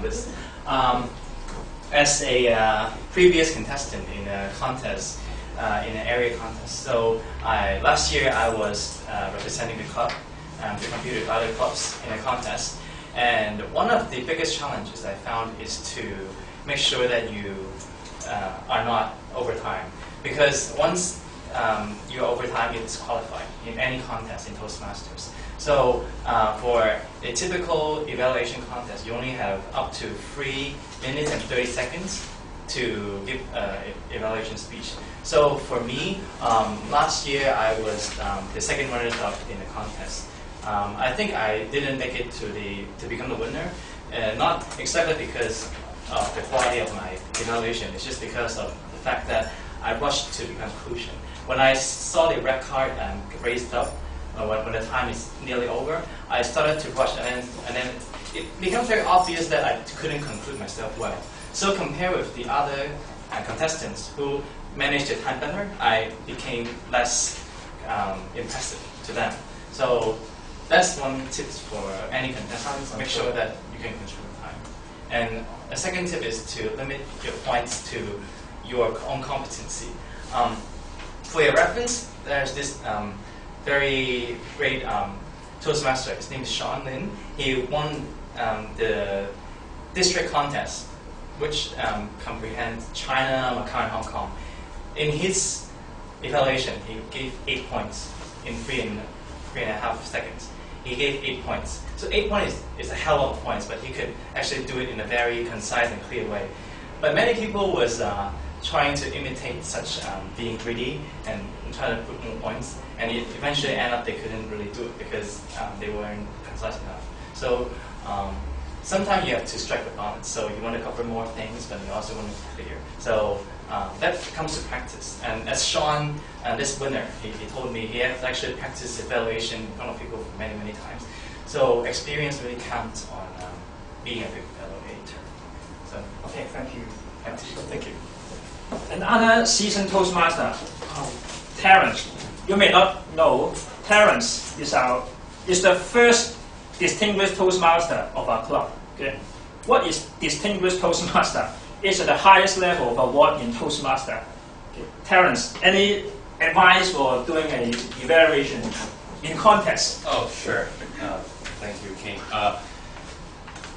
this. As a previous contestant in a contest, in an area contest. So last year I was representing the club, to compete with other clubs in a contest. And one of the biggest challenges I found is to make sure that you are not overtime. Because once you're overtime, you're disqualified in any contest in Toastmasters. So for a typical evaluation contest, you only have up to 3 minutes and 30 seconds to give an evaluation speech. So for me, last year I was the second runner-up in the contest. I think I didn't make it to become the winner, not exactly because of the quality of my evaluation. It's just because of the fact that I rushed to the conclusion. When I saw the red card raised up, when the time is nearly over, I started to rush, and then it becomes very obvious that I couldn't conclude myself well. So compared with the other contestants who managed their time better, I became less impressive to them. So that's one tip for any contestant. Make sure that you can control the time. And a second tip is to limit your points to your own competency. For your reference, there's this very great Toastmaster. His name is Sean Lin. He won the district contest, which comprehends China, Macau, and Hong Kong. In his evaluation, he gave 8 points in 3.5 seconds. He gave 8 points. So 8 points is a hell of points, but he could actually do it in a very concise and clear way. But many people was trying to imitate such being greedy and trying to put more points, and it eventually ended up they couldn't really do it because they weren't concise enough. So sometimes you have to strike the balance. So you want to cover more things, but you also want to be clear. So that comes to practice. And as Sean, this winner, he told me he has actually practiced evaluation in front of people many, many times. So experience really counts on being a good evaluator. So okay, thank you. Thank you. Another seasoned Toastmaster, Terence. You may not know, Terence is the first distinguished Toastmaster of our club. Okay? What is distinguished Toastmaster? It's the highest level of award in Toastmaster. Okay. Terence, any advice for doing an evaluation in contest? Oh, sure. Thank you, King.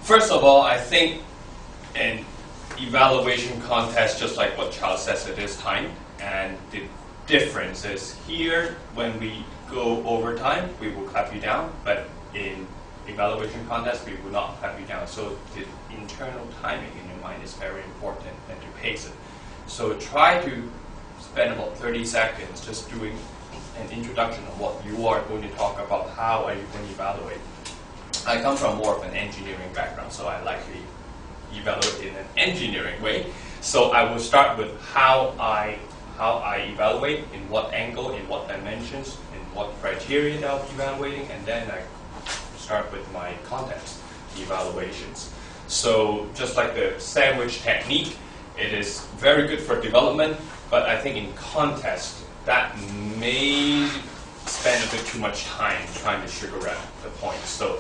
First of all, I think an evaluation contest, just like what Charles says, it is timed, and the difference is here, when we go over time, we will clap you down, but in evaluation contest, we will not clap you down. So the internal timing in your mind is very important, and to pace it. So try to spend about 30 seconds just doing an introduction of what you are going to talk about, how are you going to evaluate. I come from more of an engineering background, so I like to evaluate in an engineering way. So I will start with how I evaluate, in what angle, in what dimensions, in what criteria that I'll be evaluating, and then I start with my context evaluations. So just like the sandwich technique, it is very good for development, but I think in contest, that may spend a bit too much time trying to sugar wrap the points. So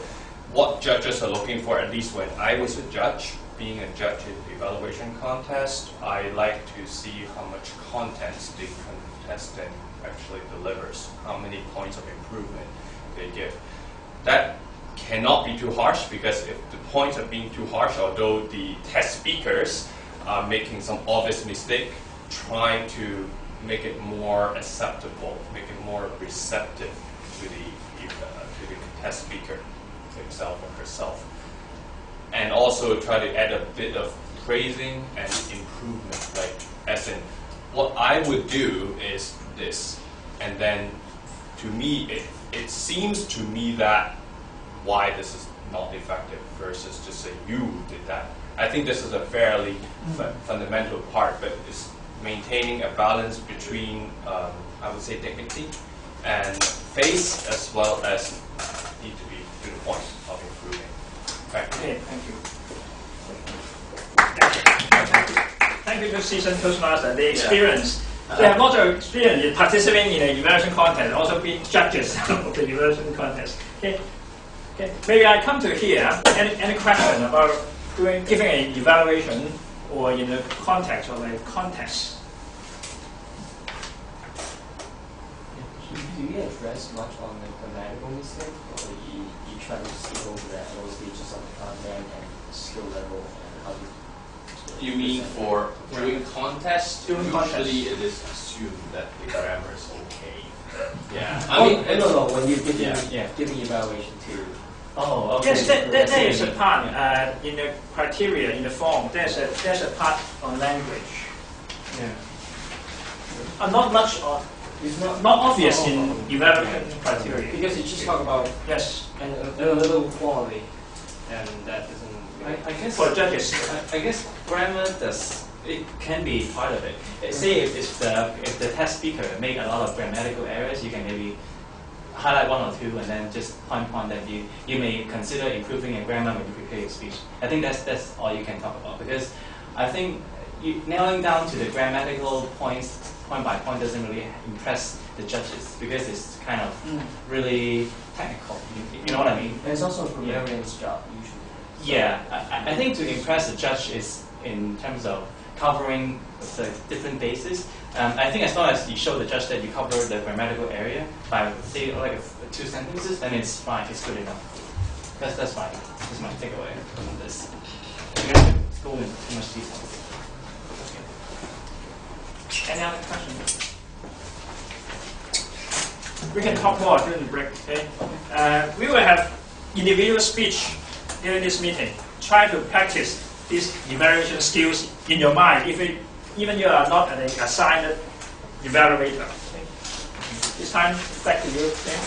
what judges are looking for, at least when I was a judge, being a judge in the evaluation contest, I like to see how much content the contestant actually delivers, how many points of improvement they give. That cannot be too harsh, because if the points are being too harsh, although the test speakers are making some obvious mistake, try to make it more acceptable, make it more receptive to the test speaker himself or herself. And also try to add a bit of praising and improvement, like as in, what I would do is this, and then to me, it seems to me that why this is not effective versus just say you did that. I think this is a fairly fundamental part, but it's maintaining a balance between, I would say, dignity and face, as well as need to be to the point of improving. Okay, thank you. Thank you to seasoned Toastmaster. The experience. They have lots of experience in participating in an evaluation contest, also being judges of the evaluation contest. Okay. Okay. Maybe I come to here. Any question about giving an evaluation or in the context of a contest. Do you address much on the grammatical mistake, or you try to skip over that, mostly just on the content and skill level and how you? You mean for doing contests? Doing usually contests. it is assumed that the grammar is okay. Yeah. No, when you're giving evaluation to. Oh, okay. Yes, there is a part in the criteria, in the form. There's a part on language. Yeah. Not much on. It's Not obvious in evaluation criteria. because you just talk about Yes, and a little quality, and that doesn't. I guess for judges. I guess grammar it can be part of it. Say if the test speaker make a lot of grammatical errors, you can maybe highlight one or two and then just point that you may consider improving your grammar when you prepare your speech. I think that's all you can talk about, because I think narrowing down to the grammatical points point by point doesn't really impress the judges, because it's kind of really technical. You know what I mean? And it's also a grammarian's job usually. Yeah, I think to impress the judge is in terms of covering the different bases. I think as long as you show the judge that you cover the grammatical area by, say, like 2 sentences, then it's fine, it's good enough. That's fine. That's my takeaway from this. You don't have to go into too much detail. Any other questions? We can talk more during the break. Okay. We will have individual speech during this meeting. Try to practice these evaluation skills in your mind, even you are not an assigned evaluator. Okay. This time, back to you. Okay.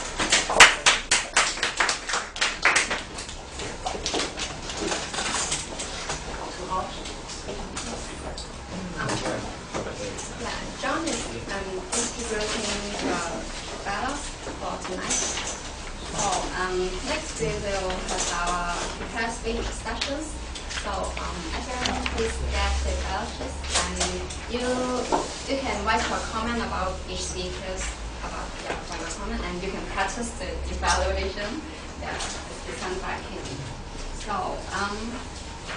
John is distributing the ballots for tonight. So next we will have our prepared speech sessions. So everyone please get the ballots, and you can write your comment about each speakers about your comment, and you can practice the evaluation. Yeah, it's done by him. So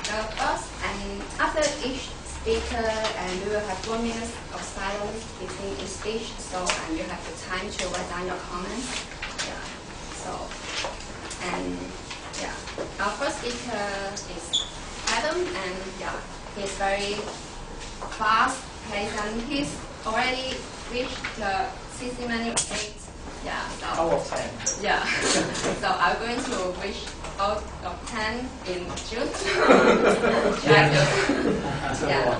the first and after each speaker, and we will have 1 minute of silence between each speech. So you have the time to write down your comments. Yeah. So our first speaker is Adam, and he's very fast paced, and he's already reached the CC menu 8. Yeah. So, Out of 10. yeah. So I'm going to reach out of 10 in June. Yeah. Yeah.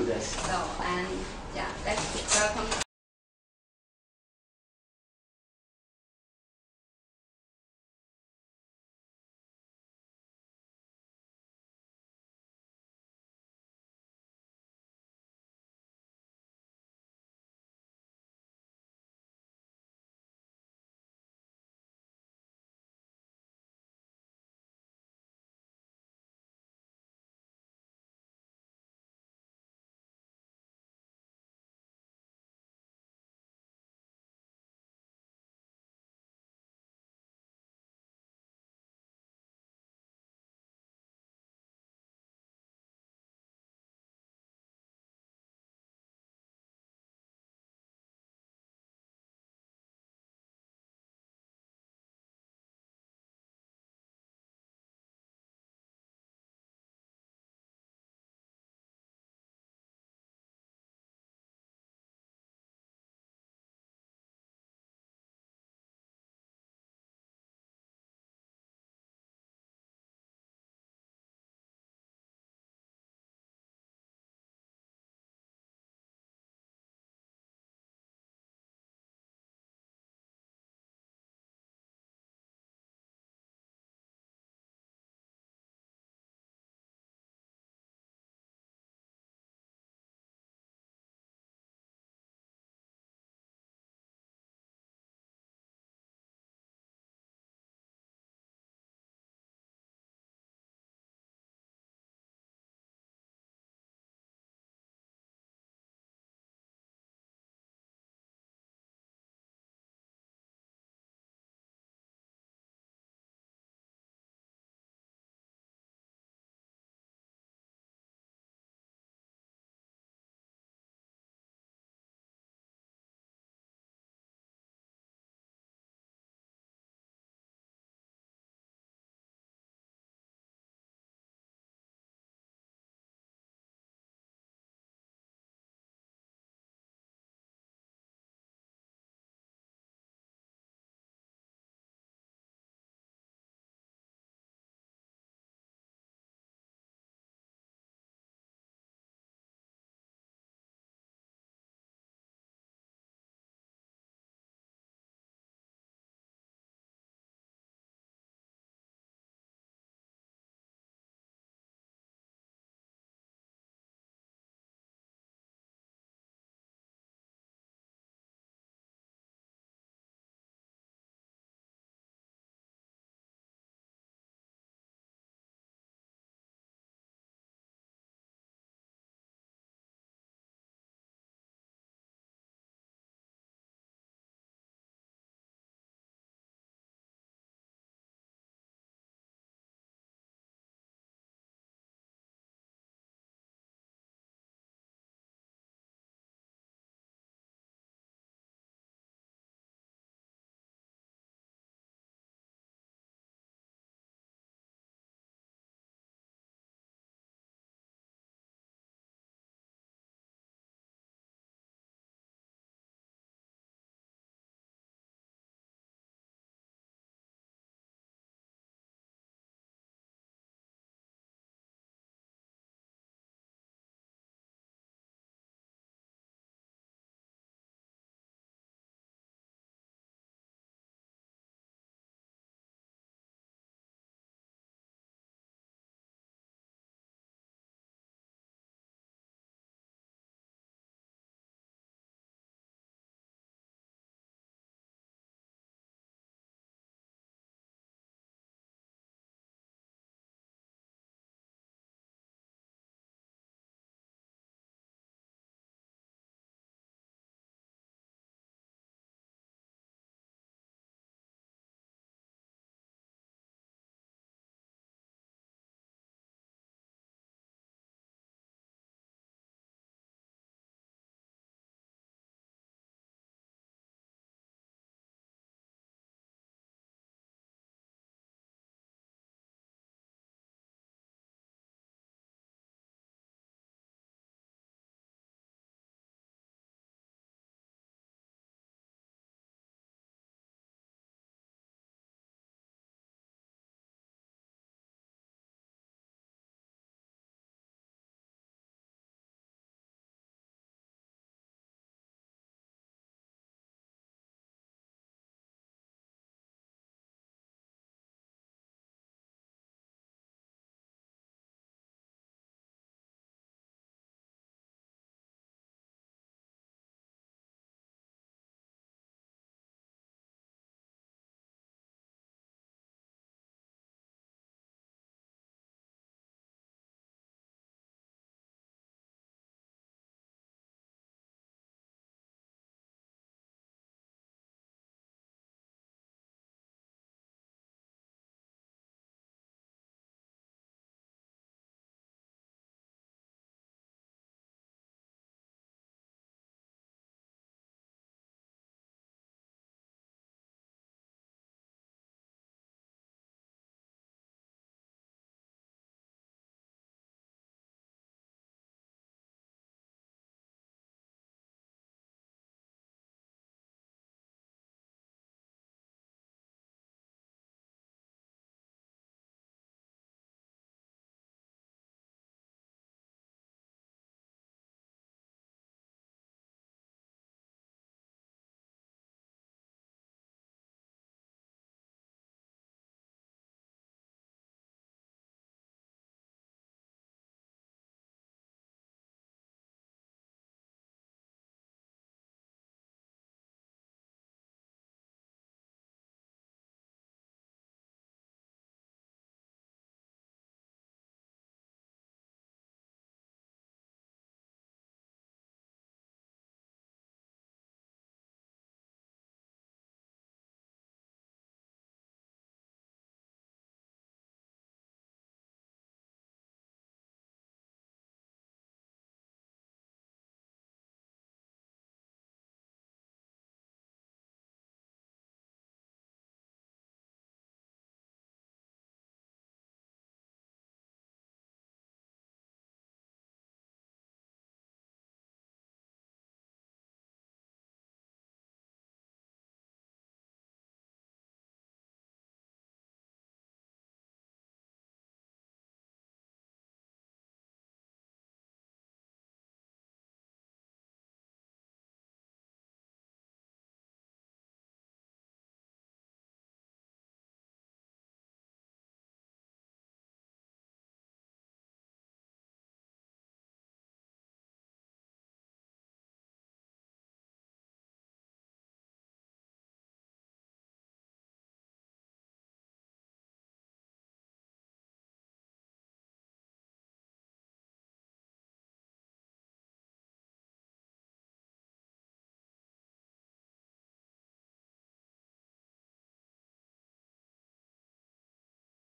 Yes. So let's welcome